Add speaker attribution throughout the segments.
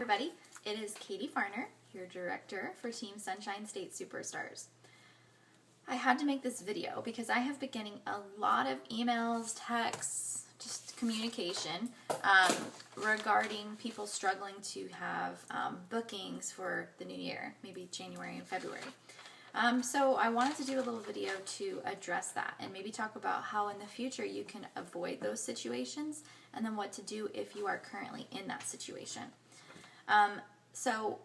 Speaker 1: everybody. It is Katie Farner, your director for Team Sunshine State Superstars. I had to make this video because I have been getting a lot of emails, texts, just communication regarding people struggling to have bookings for the new year, maybe January and February. So I wanted to do a little video to address that and maybe talk about how in the future you can avoid those situations and then what to do if you are currently in that situation. So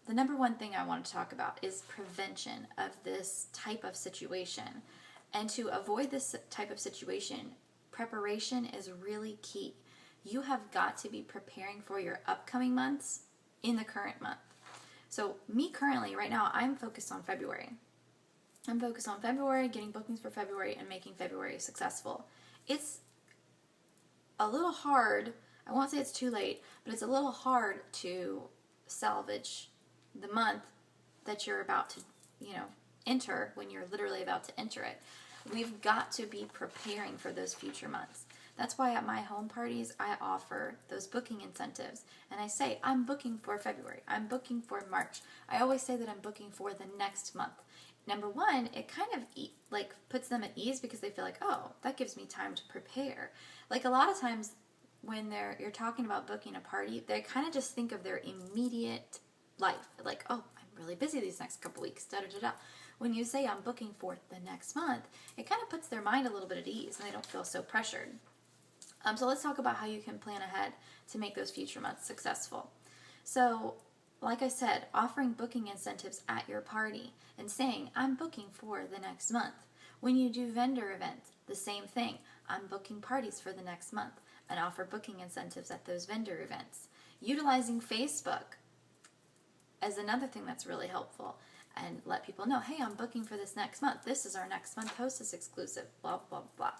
Speaker 1: the number one thing I want to talk about is prevention of this type of situation. And to avoid this type of situation, preparation is really key. You have got to be preparing for your upcoming months in the current month. So me currently, right now, I'm focused on February. I'm focused on February, getting bookings for February, and making February successful. It's a little hard. I won't say it's too late, but it's a little hard to salvage the month that you're about to, enter when you're literally about to enter it. We've got to be preparing for those future months. That's why at my home parties, I offer those booking incentives. And I say, I'm booking for February. I'm booking for March. I always say that I'm booking for the next month. Number one, it kind of puts them at ease because they feel like, oh, that gives me time to prepare. Like a lot of times when you're talking about booking a party, they kind of just think of their immediate life. Like, oh, I'm really busy these next couple weeks, da-da-da-da. When you say I'm booking for the next month, it kind of puts their mind a little bit at ease and they don't feel so pressured. So let's talk about how you can plan ahead to make those future months successful. So, like I said, offering booking incentives at your party and saying, I'm booking for the next month. When you do vendor events, the same thing. I'm booking parties for the next month and offer booking incentives at those vendor events. Utilizing Facebook as another thing that's really helpful. And let people know, hey, I'm booking for this next month. This is our next month hostess exclusive, blah, blah, blah.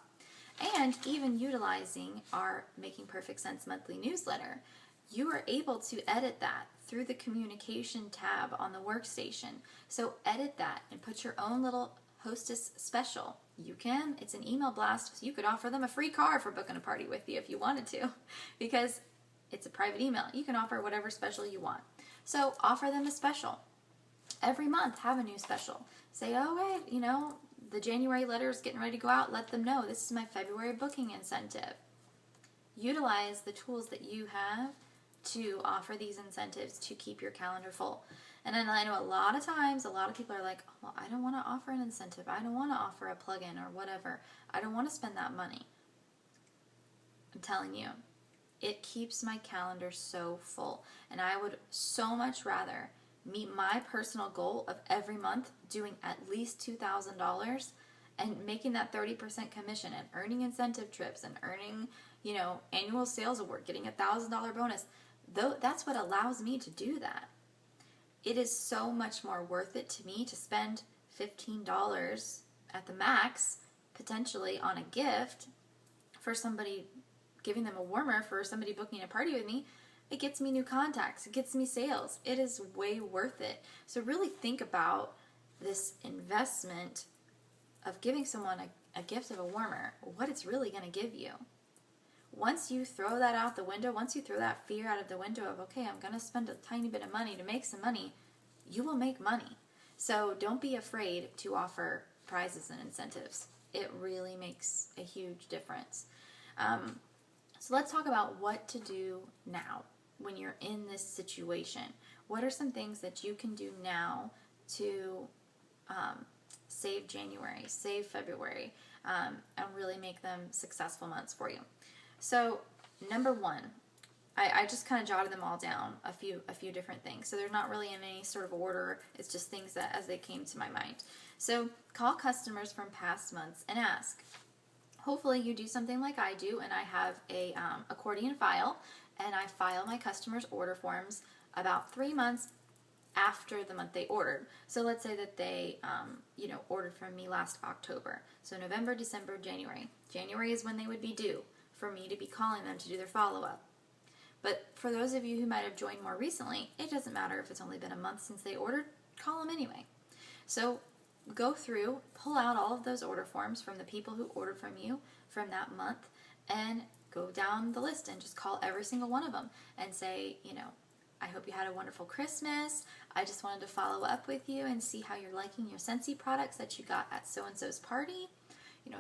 Speaker 1: And even utilizing our Making Perfect Sense monthly newsletter, you are able to edit that through the communication tab on the workstation. So edit that and put your own little hostess special. You can. It's an email blast. So you could offer them a free car for booking a party with you if you wanted to, because it's a private email. You can offer whatever special you want. So offer them a special. Every month, have a new special. Say, oh, wait, the January letter is getting ready to go out. Let them know this is my February booking incentive. Utilize the tools that you have to offer these incentives to keep your calendar full. And then I know a lot of times, a lot of people are like, oh, well, I don't want to offer an incentive. I don't want to offer a plugin or whatever. I don't want to spend that money. I'm telling you, it keeps my calendar so full. And I would so much rather meet my personal goal of every month doing at least $2,000 and making that 30% commission and earning incentive trips and earning, annual sales award, getting a $1,000 bonus. That's what allows me to do that. It is so much more worth it to me to spend $15 at the max, potentially on a gift for somebody, giving them a warmer for somebody booking a party with me. It gets me new contacts. It gets me sales. It is way worth it. So really think about this investment of giving someone a gift of a warmer, what it's really going to give you. Once you throw that out the window, once you throw that fear out of the window of, okay, I'm going to spend a tiny bit of money to make some money, you will make money. So don't be afraid to offer prizes and incentives. It really makes a huge difference. So let's talk about what to do now when you're in this situation. What are some things that you can do now to save January, save February, and really make them successful months for you? So number one, I just kind of jotted them all down, a few different things. So they're not really in any sort of order. It's just things that as they came to my mind. So call customers from past months and ask. Hopefully you do something like I do, and I have a accordion file, and I file my customers' order forms about 3 months after the month they ordered. So let's say that they, ordered from me last October. So November, December, January. January is when they would be due for me to be calling them to do their follow-up. But for those of you who might have joined more recently, it doesn't matter if it's only been a month since they ordered, call them anyway. So go through, pull out all of those order forms from the people who ordered from you from that month, and go down the list and just call every single one of them and say, I hope you had a wonderful Christmas. I just wanted to follow up with you and see how you're liking your Scentsy products that you got at so-and-so's party.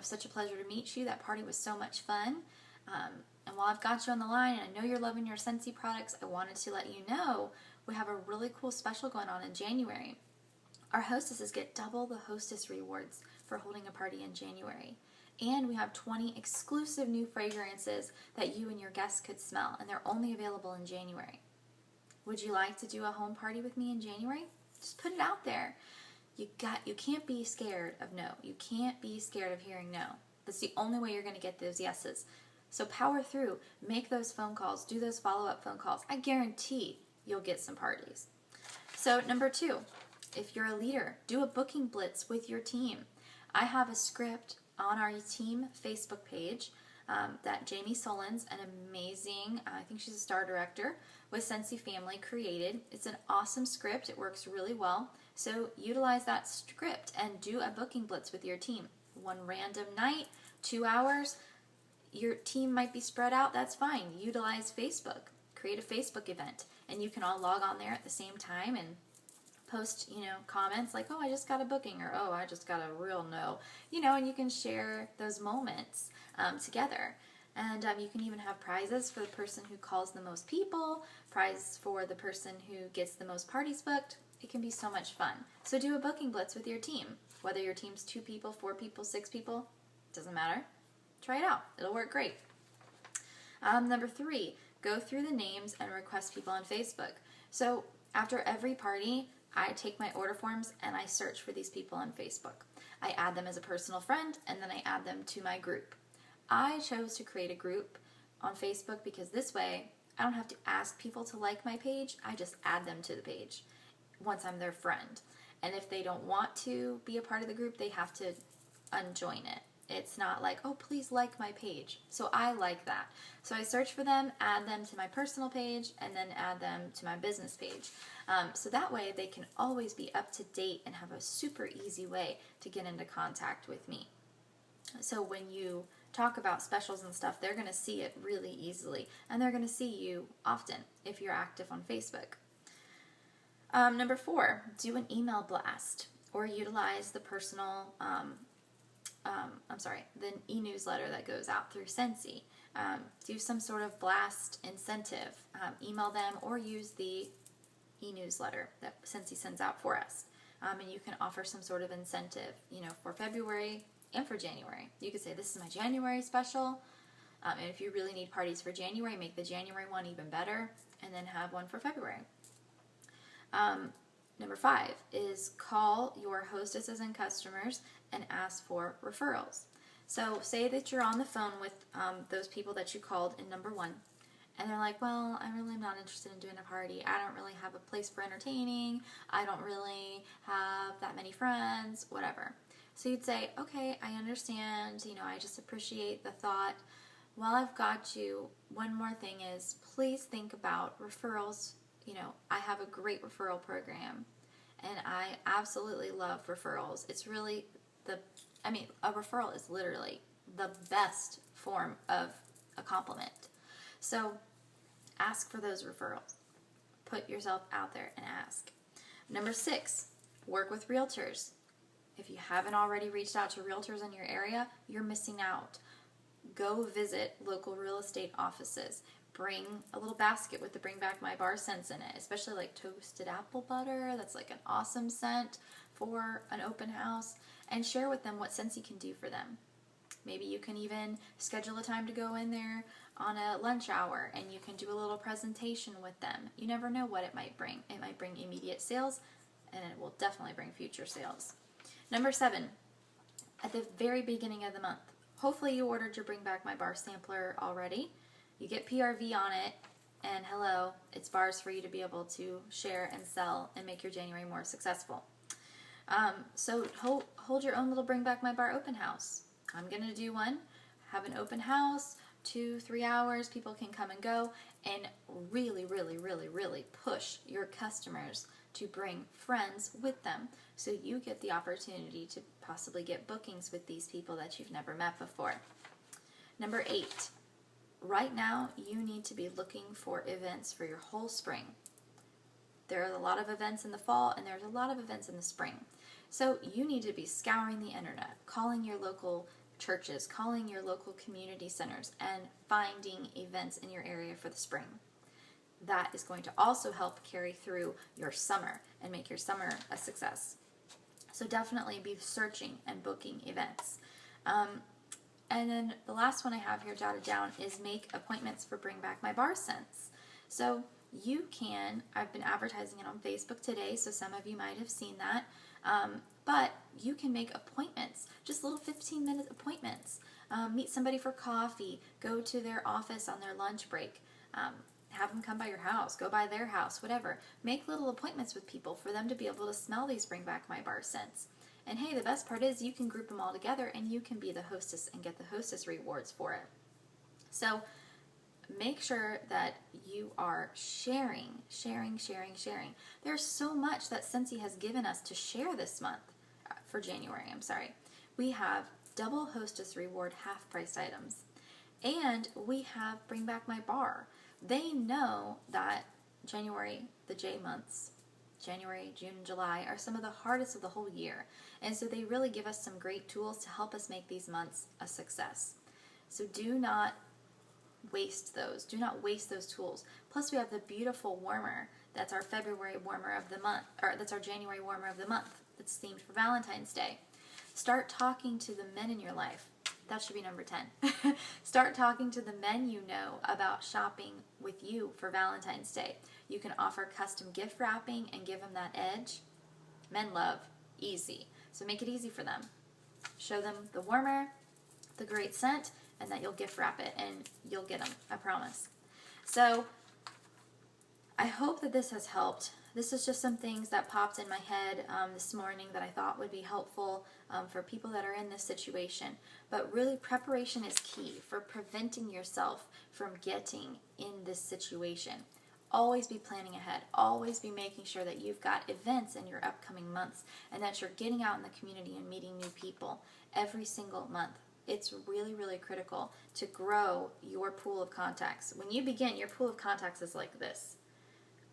Speaker 1: Such a pleasure to meet you. That party was so much fun. And while I've got you on the line and I know you're loving your Scentsy products, I wanted to let you know we have a really cool special going on in January. Our hostesses get double the hostess rewards for holding a party in January. And we have 20 exclusive new fragrances that you and your guests could smell, and they're only available in January. Would you like to do a home party with me in January? Just put it out there. You can't be scared of no. You can't be scared of hearing no. That's the only way you're going to get those yeses. So power through, make those phone calls, do those follow-up phone calls. I guarantee you'll get some parties. So number 2, if you're a leader, do a booking blitz with your team. I have a script on our team Facebook page that Jamie Solins, an amazing, I think she's a star director with Scentsy Family, created. It's an awesome script. It works really well. So utilize that script and do a booking blitz with your team. One random night, 2 hours. Your team might be spread out. That's fine. Utilize Facebook. Create a Facebook event. And you can all log on there at the same time and post, comments like, oh, I just got a booking, or oh, I just got a real no, and you can share those moments together. And you can even have prizes for the person who calls the most people, prize for the person who gets the most parties booked. It can be so much fun. So do a booking blitz with your team. Whether your team's 2 people, 4 people, 6 people, doesn't matter. Try it out. It'll work great. Number 3, go through the names and request people on Facebook. So after every party, I take my order forms and I search for these people on Facebook. I add them as a personal friend, and then I add them to my group. I chose to create a group on Facebook because this way I don't have to ask people to like my page. I just add them to the page once I'm their friend. And if they don't want to be a part of the group, they have to unjoin it. It's not like, oh, please like my page. So I like that. So I search for them, add them to my personal page, and then add them to my business page. So that way they can always be up to date and have a super easy way to get into contact with me. So when you talk about specials and stuff, they're going to see it really easily, and they're going to see you often if you're active on Facebook. Number 4, do an email blast or utilize the personal the e-newsletter that goes out through Scentsy. Do some sort of blast incentive. Email them or use the e-newsletter that Scentsy sends out for us. And you can offer some sort of incentive, for February and for January. You could say, this is my January special. And if you really need parties for January, make the January one even better, and then have one for February. Number 5 is call your hostesses and customers and ask for referrals. So say that you're on the phone with those people that you called in number 1, and they're like, well, I really am not interested in doing a party. I don't really have a place for entertaining. I don't really have that many friends, whatever. So you'd say, okay, I understand. I just appreciate the thought. While I've got you, one more thing is please think about referrals. I have a great referral program, and I absolutely love referrals. It's really a referral is literally the best form of a compliment. So ask for those referrals. Put yourself out there and ask. Number 6, work with realtors. If you haven't already reached out to realtors in your area, you're missing out. Go visit local real estate offices. Bring a little basket with the Bring Back My Bar scents in it, especially like toasted apple butter. That's like an awesome scent for an open house, and share with them what Scentsy can do for them. Maybe you can even schedule a time to go in there on a lunch hour and you can do a little presentation with them. You never know what it might bring. It might bring immediate sales, and it will definitely bring future sales. Number 7, at the very beginning of the month, hopefully you ordered your Bring Back My Bar sampler already. You get PRV on it, and hello, it's bars for you to be able to share and sell and make your January more successful. So hold your own little Bring Back My Bar open house. I'm going to do one. Have an open house, 2-3 hours. People can come and go, and really, really, really, really push your customers to bring friends with them, so you get the opportunity to possibly get bookings with these people that you've never met before. Number 8, right now you need to be looking for events for your whole spring. There are a lot of events in the fall and there's a lot of events in the spring. So you need to be scouring the internet, calling your local churches, calling your local community centers, and finding events in your area for the spring. That is going to also help carry through your summer and make your summer a success. So definitely be searching and booking events. And then the last one I have here jotted down is make appointments for Bring Back My Bar Scents. So you can, I've been advertising it on Facebook today, so some of you might have seen that, but you can make appointments, just little 15-minute appointments. Meet somebody for coffee, go to their office on their lunch break, have them come by your house, go by their house, whatever. Make little appointments with people for them to be able to smell these Bring Back My Bar Scents. And hey, the best part is you can group them all together and you can be the hostess and get the hostess rewards for it. So make sure that you are sharing. There's so much that Scentsy has given us to share this month, for January, I'm sorry. We have double hostess reward half-priced items. And we have Bring Back My Bar. They know that January, the J months, January, June, July, are some of the hardest of the whole year. And so they really give us some great tools to help us make these months a success. So do not waste those. Do not waste those tools. Plus we have the beautiful warmer. That's our February warmer of the month, or that's our January warmer of the month. That's themed for Valentine's Day. Start talking to the men in your life. That should be number 10. Start talking to the men you know about shopping with you for Valentine's Day. You can offer custom gift wrapping and give them that edge. Men love easy. So make it easy for them. Show them the warmer, the great scent, and that you'll gift wrap it and you'll get them, I promise. So I hope that this has helped. This is just some things that popped in my head this morning that I thought would be helpful for people that are in this situation. But really, preparation is key for preventing yourself from getting in this situation. Always be planning ahead. Always be making sure that you've got events in your upcoming months and that you're getting out in the community and meeting new people every single month. It's really, really critical to grow your pool of contacts. When you begin, your pool of contacts is like this.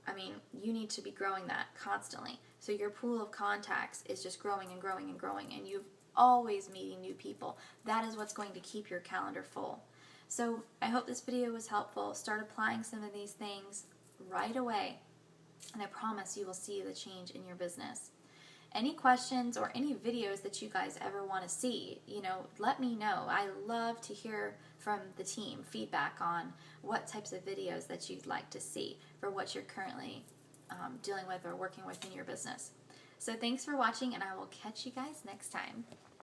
Speaker 1: I mean, you need to be growing that constantly. So your pool of contacts is just growing and growing and growing, and you're always meeting new people. That is what's going to keep your calendar full. So I hope this video was helpful. Start applying some of these things right away, and I promise you will see the change in your business. Any questions or any videos that you guys ever want to see, let me know. I love to hear from the team feedback on what types of videos that you'd like to see for what you're currently dealing with or working with in your business. So thanks for watching, and I will catch you guys next time.